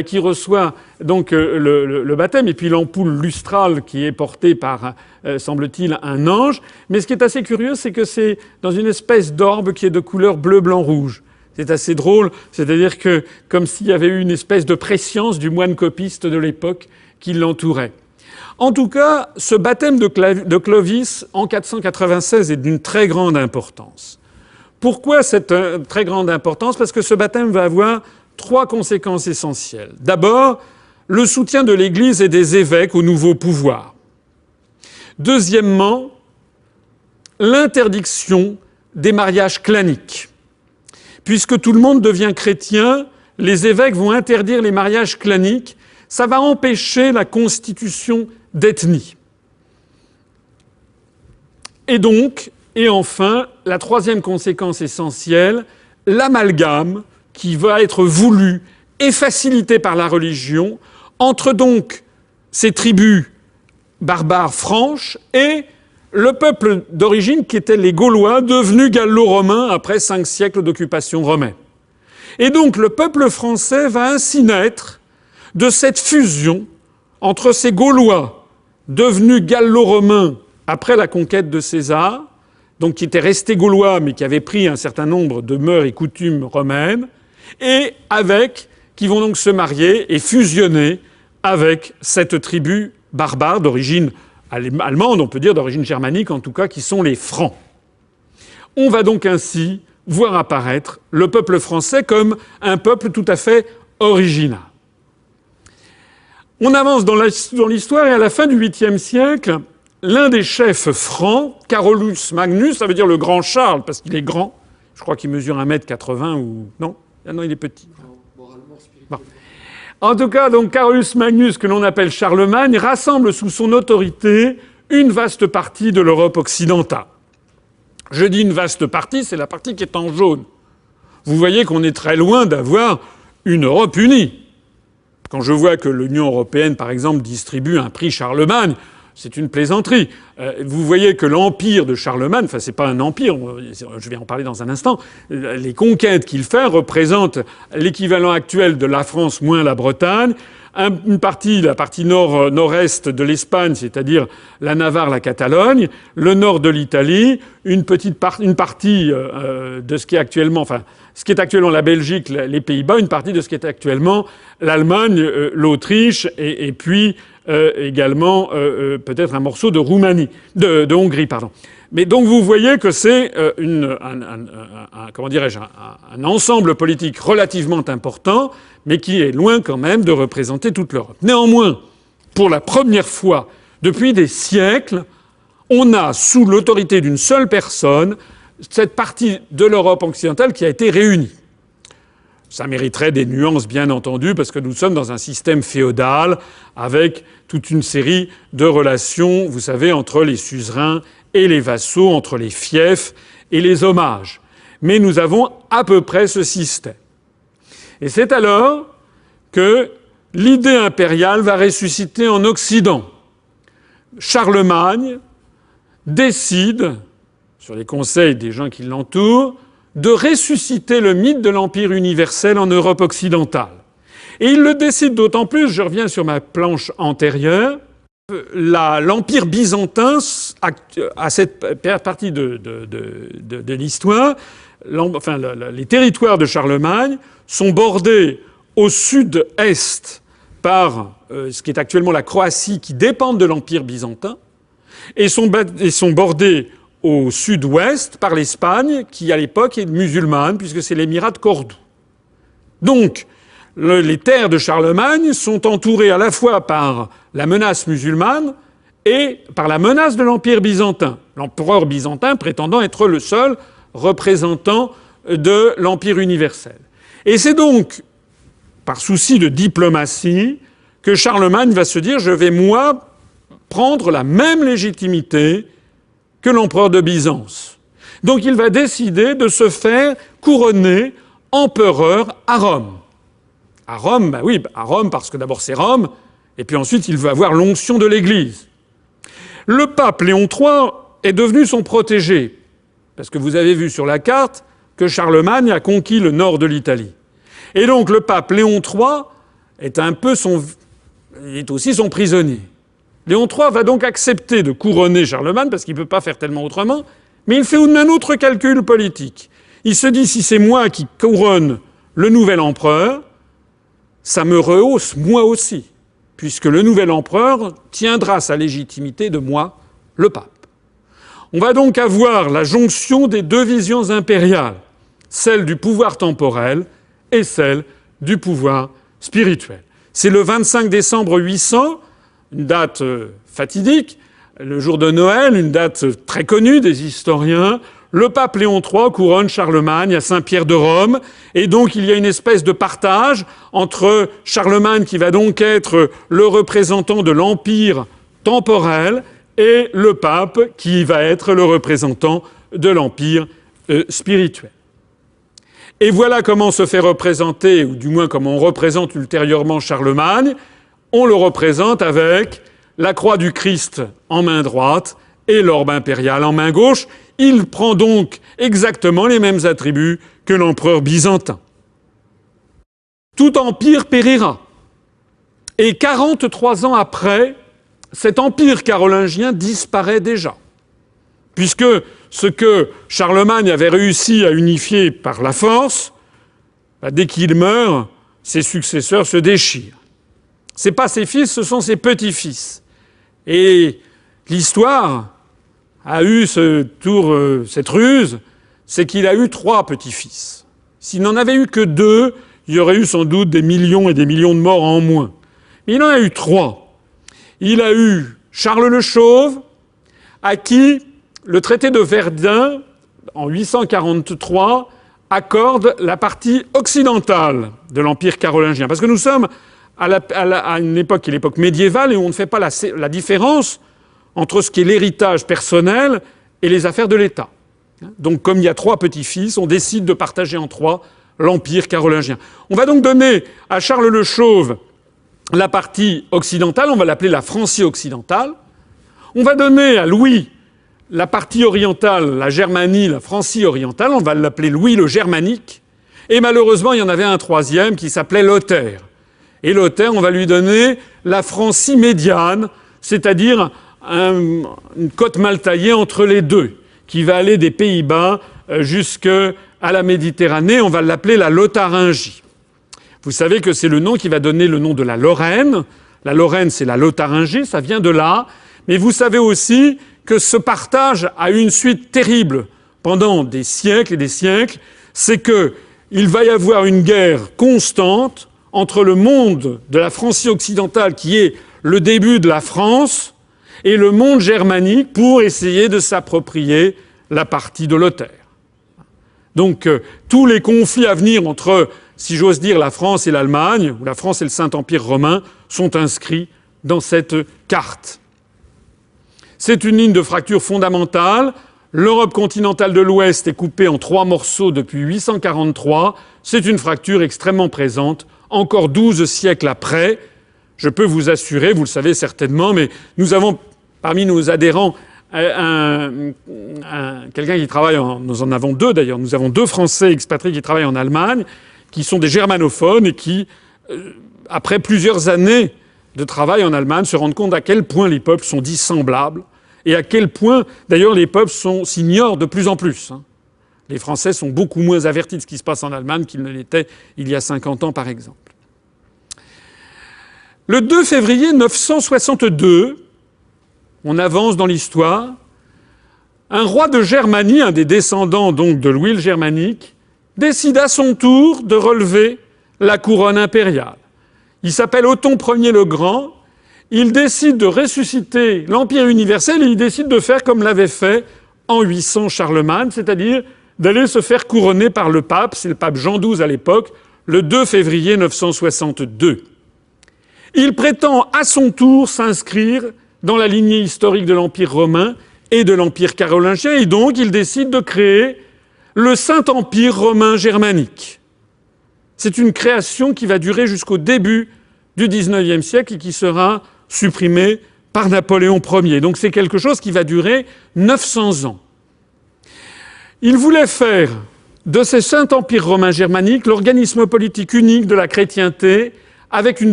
qui reçoit donc le baptême, et puis l'ampoule lustrale qui est portée par, semble-t-il, un ange. Mais ce qui est assez curieux, c'est que c'est dans une espèce d'orbe qui est de couleur bleu, blanc, rouge. C'est assez drôle, c'est-à-dire que comme s'il y avait eu une espèce de prescience du moine copiste de l'époque qui l'entourait. En tout cas, ce baptême de Clovis en 496 est d'une très grande importance. Pourquoi cette très grande importance ? Parce que ce baptême va avoir 3 conséquences essentielles. D'abord, le soutien de l'Église et des évêques au nouveau pouvoir. Deuxièmement, l'interdiction des mariages claniques. Puisque tout le monde devient chrétien, les évêques vont interdire les mariages claniques. Ça va empêcher la constitution d'ethnie. Et enfin, la 3e conséquence essentielle, l'amalgame qui va être voulu et facilité par la religion entre donc ces tribus barbares franches et le peuple d'origine qui étaient les Gaulois devenus gallo-romains après 5 siècles d'occupation romaine. Et donc le peuple français va ainsi naître de cette fusion entre ces Gaulois devenus gallo-romains après la conquête de César, donc qui étaient restés gaulois mais qui avaient pris un certain nombre de mœurs et coutumes romaines, et qui vont donc se marier et fusionner avec cette tribu barbare d'origine allemande, on peut dire d'origine germanique en tout cas, qui sont les Francs. On va donc ainsi voir apparaître le peuple français comme un peuple tout à fait original. On avance dans l'histoire et à la fin du 8e siècle, l'un des chefs francs, Carolus Magnus, ça veut dire le grand Charles parce qu'il est grand, je crois qu'il mesure 1m80 ou... Non, il est petit. Bon. En tout cas, donc, Carolus Magnus, que l'on appelle Charlemagne, rassemble sous son autorité une vaste partie de l'Europe occidentale. Je dis une vaste partie, c'est la partie qui est en jaune. Vous voyez qu'on est très loin d'avoir une Europe unie. Quand je vois que l'Union européenne, par exemple, distribue un prix Charlemagne, c'est une plaisanterie. Vous voyez que l'empire de Charlemagne, enfin c'est pas un empire, je vais en parler dans un instant, les conquêtes qu'il fait représentent l'équivalent actuel de la France moins la Bretagne, une partie, la partie nord-est de l'Espagne, c'est-à-dire la Navarre, la Catalogne, le nord de l'Italie, une partie de ce qui est actuellement, enfin ce qui est actuellement la Belgique, les Pays-Bas, une partie de ce qui est actuellement l'Allemagne, l'Autriche et puis également peut-être un morceau de Roumanie, de Hongrie, pardon. Mais donc vous voyez que c'est un ensemble politique relativement important, mais qui est loin quand même de représenter toute l'Europe. Néanmoins, pour la première fois depuis des siècles, on a sous l'autorité d'une seule personne cette partie de l'Europe occidentale qui a été réunie. Ça mériterait des nuances, bien entendu, parce que nous sommes dans un système féodal avec toute une série de relations, vous savez, entre les suzerains et les vassaux, entre les fiefs et les hommages. Mais nous avons à peu près ce système. Et c'est alors que l'idée impériale va ressusciter en Occident. Charlemagne décide, sur les conseils des gens qui l'entourent, de ressusciter le mythe de l'Empire universel en Europe occidentale. Et il le décide d'autant plus, je reviens sur ma planche antérieure, l'Empire byzantin, à cette partie de l'histoire, les territoires de Charlemagne sont bordés au sud-est par ce qui est actuellement la Croatie, qui dépendent de l'Empire byzantin, et sont bordés au sud-ouest par l'Espagne, qui à l'époque est musulmane, puisque c'est l'émirat de Cordoue. Donc, les terres de Charlemagne sont entourées à la fois par la menace musulmane et par la menace de l'Empire byzantin. L'empereur byzantin prétendant être le seul représentant de l'Empire universel. Et c'est donc, par souci de diplomatie, que Charlemagne va se dire « je vais, moi, prendre la même légitimité que l'empereur de Byzance ». Donc il va décider de se faire couronner empereur à Rome. À Rome, à Rome parce que d'abord c'est Rome, et puis ensuite il va avoir l'onction de l'Église. Le pape Léon III est devenu son protégé, parce que vous avez vu sur la carte que Charlemagne a conquis le nord de l'Italie. Et donc le pape Léon III est aussi son prisonnier. Léon III va donc accepter de couronner Charlemagne, parce qu'il ne peut pas faire tellement autrement, mais il fait un autre calcul politique. Il se dit, si c'est moi qui couronne le nouvel empereur, ça me rehausse moi aussi, puisque le nouvel empereur tiendra sa légitimité de moi, le pape. On va donc avoir la jonction des deux visions impériales, celle du pouvoir temporel et celle du pouvoir spirituel. C'est le 25 décembre 800, une date fatidique, le jour de Noël, une date très connue des historiens. Le pape Léon III couronne Charlemagne à Saint-Pierre de Rome, et donc il y a une espèce de partage entre Charlemagne, qui va donc être le représentant de l'empire temporel, et le pape, qui va être le représentant de l'empire spirituel. Et voilà comment se fait représenter, ou du moins comment on représente ultérieurement Charlemagne. On le représente avec la croix du Christ en main droite et l'orbe impérial en main gauche. Il prend donc exactement les mêmes attributs que l'empereur byzantin. Tout empire périra. Et 43 ans après, cet empire carolingien disparaît déjà. Puisque ce que Charlemagne avait réussi à unifier par la force, dès qu'il meurt, ses successeurs se déchirent. Ce n'est pas ses fils, ce sont ses petits-fils. Et l'histoire a eu cette ruse, c'est qu'il a eu 3 petits-fils. S'il n'en avait eu que 2, il y aurait eu sans doute des millions et des millions de morts en moins. Mais il en a eu 3. Il a eu Charles le Chauve, à qui le traité de Verdun, en 843, accorde la partie occidentale de l'Empire carolingien. Parce que nous sommes à une époque qui est l'époque médiévale, et où on ne fait pas la différence entre ce qui est l'héritage personnel et les affaires de l'État. Donc, comme il y a 3 petits-fils, on décide de partager en 3 l'Empire carolingien. On va donc donner à Charles le Chauve la partie occidentale, on va l'appeler la Francie occidentale. On va donner à Louis la partie orientale, la Germanie, la Francie orientale, on va l'appeler Louis le Germanique. Et malheureusement, il y en avait un 3e qui s'appelait Lothaire. Et Lothaire, on va lui donner la Francie médiane, c'est-à-dire une côte mal taillée entre les deux, qui va aller des Pays-Bas jusqu'à la Méditerranée. On va l'appeler la Lotharingie. Vous savez que c'est le nom qui va donner le nom de la Lorraine. La Lorraine, c'est la Lotharingie, ça vient de là. Mais vous savez aussi que ce partage a eu une suite terrible pendant des siècles et des siècles. C'est qu'il va y avoir une guerre constante entre le monde de la Francie occidentale, qui est le début de la France, et le monde germanique pour essayer de s'approprier la partie de Lothaire. Donc tous les conflits à venir entre, si j'ose dire, la France et l'Allemagne, ou la France et le Saint-Empire romain, sont inscrits dans cette carte. C'est une ligne de fracture fondamentale. L'Europe continentale de l'Ouest est coupée en 3 morceaux depuis 843. C'est une fracture extrêmement présente, encore 12 siècles après. Je peux vous assurer, vous le savez certainement, mais nous avons parmi nos adhérents quelqu'un qui travaille nous en avons 2 d'ailleurs, nous avons 2 Français expatriés qui travaillent en Allemagne, qui sont des germanophones et qui, après plusieurs années de travail en Allemagne, se rendent compte à quel point les peuples sont dissemblables et à quel point, d'ailleurs, les peuples s'ignorent de plus en plus. Les Français sont beaucoup moins avertis de ce qui se passe en Allemagne qu'ils ne l'étaient il y a 50 ans, par exemple. Le 2 février 962, on avance dans l'histoire, un roi de Germanie, un des descendants donc de Louis le Germanique, décide à son tour de relever la couronne impériale. Il s'appelle Othon Ier le Grand. Il décide de ressusciter l'Empire universel et il décide de faire comme l'avait fait en 800 Charlemagne, c'est-à-dire d'aller se faire couronner par le pape, c'est le pape Jean XII à l'époque, le 2 février 962. Il prétend à son tour s'inscrire dans la lignée historique de l'Empire romain et de l'Empire carolingien, et donc il décide de créer le Saint-Empire romain germanique. C'est une création qui va durer jusqu'au début du XIXe siècle et qui sera supprimée par Napoléon Ier. Donc c'est quelque chose qui va durer 900 ans. Il voulait faire de ce Saint-Empire romain germanique l'organisme politique unique de la chrétienté, avec une